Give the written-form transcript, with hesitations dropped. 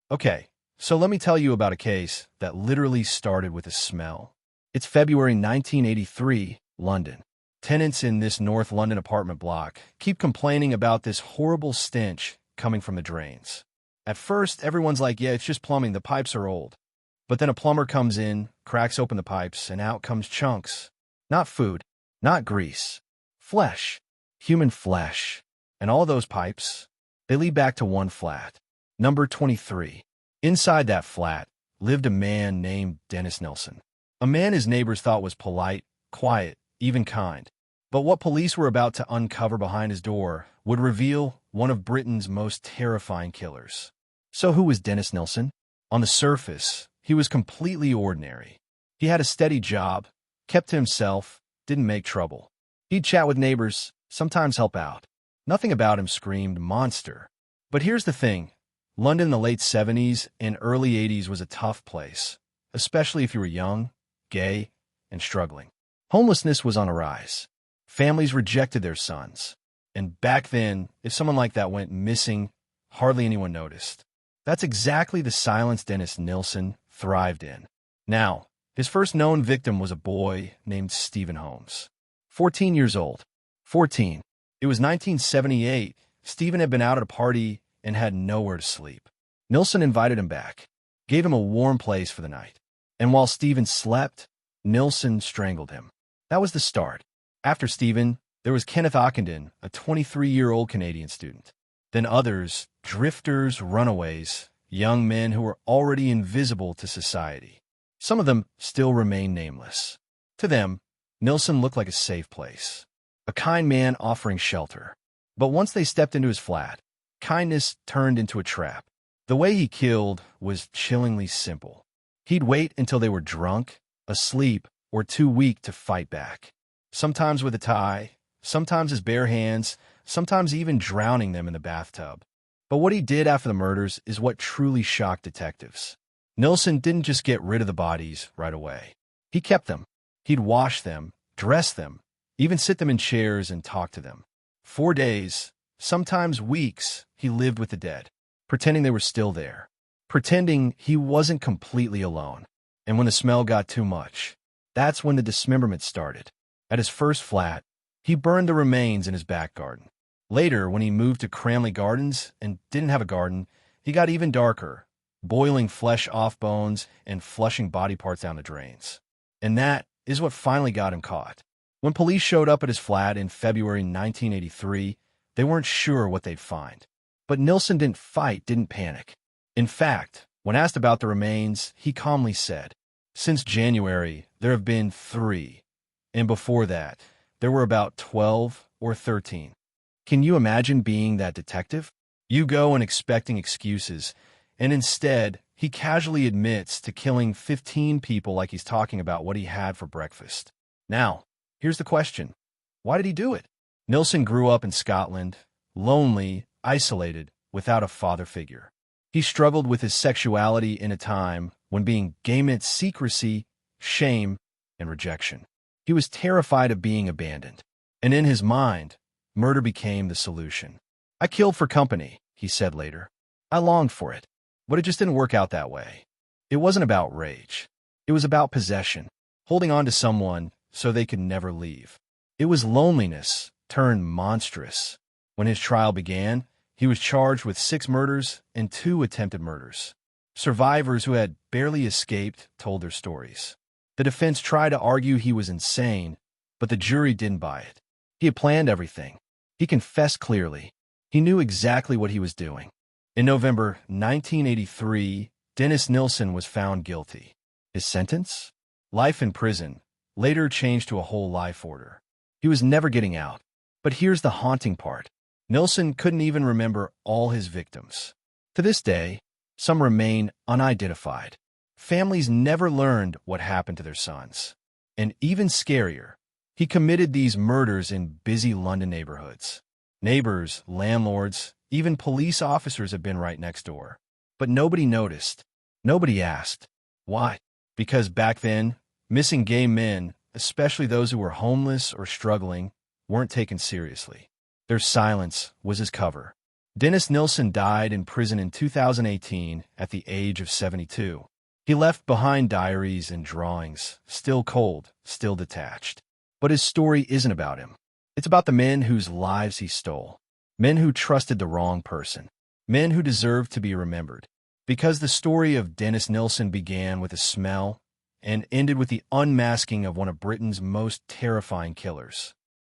Okay, so let me tell you about a case that literally started with a smell. It's February 1983, London. Tenants in this North London apartment block keep complaining about this horrible stench coming from the drains. At first, everyone's like, yeah, it's just plumbing, the pipes are old. But then a plumber comes in, cracks open the pipes, and out comes chunks. Not food, not grease. Flesh. Human flesh. And all those pipes, they lead back to one flat. Number 23. Inside that flat lived a man named Dennis Nilsen. A man his neighbors thought was polite, quiet, even kind. But what police were about to uncover behind his door would reveal one of Britain's most terrifying killers. So who was Dennis Nilsen? On the surface, he was completely ordinary. He had a steady job, kept to himself, didn't make trouble. He'd chat with neighbors, sometimes help out. Nothing about him screamed monster. But here's the thing. London in the late 70s and early 80s was a tough place, especially if you were young, gay, and struggling. Homelessness was on a rise. Families rejected their sons. And back then, if someone like that went missing, hardly anyone noticed. That's exactly the silence Dennis Nilsen thrived in. Now, his first known victim was a boy named Stephen Holmes. 14 years old. 14. It was 1978. Stephen had been out at a party and had nowhere to sleep. Nilsen invited him back, gave him a warm place for the night. And while Stephen slept, Nilsen strangled him. That was the start. After Stephen, there was Kenneth Ockenden, a 23-year-old Canadian student. Then others, drifters, runaways, young men who were already invisible to society. Some of them still remain nameless. To them, Nilsen looked like a safe place, a kind man offering shelter. But once they stepped into his flat, kindness turned into a trap. The way he killed was chillingly simple. He'd wait until they were drunk, asleep, or too weak to fight back. Sometimes with a tie, sometimes his bare hands, sometimes even drowning them in the bathtub. But what he did after the murders is what truly shocked detectives. Nilsen didn't just get rid of the bodies right away. He kept them. He'd wash them, dress them, even sit them in chairs and talk to them. 4 days, sometimes weeks, he lived with the dead, pretending they were still there, pretending he wasn't completely alone. And when the smell got too much, that's when the dismemberment started. At his first flat, he burned the remains in his back garden. Later, when he moved to Cramley Gardens and didn't have a garden, he got even darker, boiling flesh off bones and flushing body parts down the drains. And that is what finally got him caught. When police showed up at his flat in February 1983, they weren't sure what they'd find. But Nilsen didn't fight, didn't panic. In fact, when asked about the remains, he calmly said, "Since January, there have been 3. And before that, there were about 12 or 13. Can you imagine being that detective? You go and expecting excuses, and instead, he casually admits to killing 15 people like he's talking about what he had for breakfast. Now, here's the question. Why did he do it? Nilsen grew up in Scotland, lonely, isolated, without a father figure. He struggled with his sexuality in a time when being gay meant secrecy, shame, and rejection. He was terrified of being abandoned. And in his mind, murder became the solution. "I killed for company," he said later. "I longed for it, but it just didn't work out that way." It wasn't about rage. It was about possession, holding on to someone so they could never leave. It was loneliness turned monstrous. When his trial began, he was charged with 6 murders and 2 attempted murders. Survivors who had barely escaped told their stories. The defense tried to argue he was insane, but the jury didn't buy it. He had planned everything. He confessed clearly. He knew exactly what he was doing. In November 1983, Dennis Nilsen was found guilty. His sentence? Life in prison, later changed to a whole life order. He was never getting out. But here's the haunting part. Nilsen couldn't even remember all his victims. To this day, some remain unidentified. Families never learned what happened to their sons. And even scarier, he committed these murders in busy London neighborhoods. Neighbors, landlords, even police officers had been right next door. But nobody noticed. Nobody asked. Why? Because back then, missing gay men, especially those who were homeless or struggling, weren't taken seriously. Their silence was his cover. Dennis Nilsen died in prison in 2018 at the age of 72. He left behind diaries and drawings, still cold, still detached. But his story isn't about him. It's about the men whose lives he stole. Men who trusted the wrong person. Men who deserved to be remembered. Because the story of Dennis Nilsen began with a smell and ended with the unmasking of one of Britain's most terrifying killers.